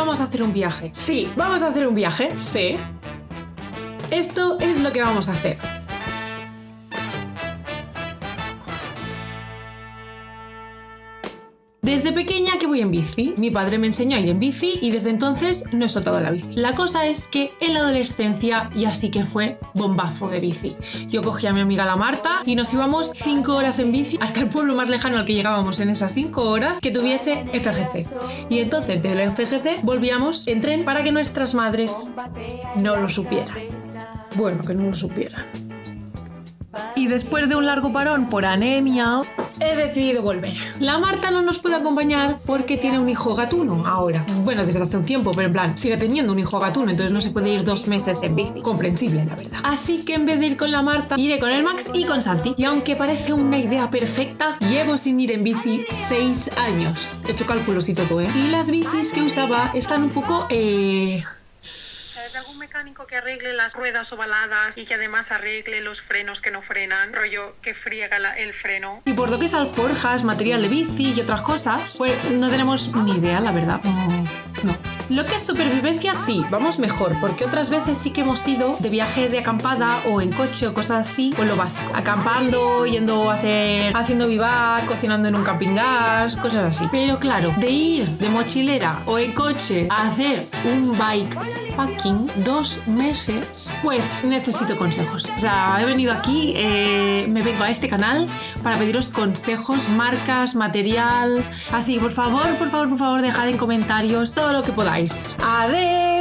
vamos a hacer un viaje. Sí, vamos a hacer un viaje. Sí. Esto es lo que vamos a hacer. Desde pequeña que voy en bici. Mi padre me enseñó a ir en bici y desde entonces no he soltado la bici. La cosa es que en la adolescencia ya sí que fue bombazo de bici. Yo cogí a mi amiga la Marta y nos íbamos 5 horas en bici hasta el pueblo más lejano al que llegábamos en esas 5 horas que tuviese FGC. Y entonces del FGC volvíamos en tren para que nuestras madres no lo supieran. Bueno, que no lo supieran. Y después de un largo parón por anemia, he decidido volver. La Marta no nos puede acompañar porque tiene un hijo gatuno ahora. Bueno, desde hace un tiempo, pero en plan, sigue teniendo un hijo gatuno, entonces no se puede ir 2 meses en bici. Comprensible, la verdad. Así que en vez de ir con la Marta, iré con el Max y con Santi. Y aunque parece una idea perfecta, llevo sin ir en bici 6 años. He hecho cálculos y todo, ¿eh? Y las bicis que usaba están un poco, ¿Sabes algún mecánico que arregle las ruedas ovaladas y que además arregle los frenos que no frenan? Rollo que friega el freno. Y por lo que es alforjas, material de bici y otras cosas, pues no tenemos ni idea, la verdad. No. Lo que es supervivencia sí, vamos mejor, porque otras veces sí que hemos ido de viaje de acampada o en coche o cosas así, pues lo básico. Acampando, yendo a haciendo vivac, cocinando en un camping gas, cosas así. Pero claro, de ir de mochilera o en coche a hacer un bikepacking 2 meses, pues necesito consejos. O sea, he venido aquí, me vengo a este canal para pediros consejos, marcas, material. Así, por favor, dejad en comentarios todo lo que podáis. ¡Adiós!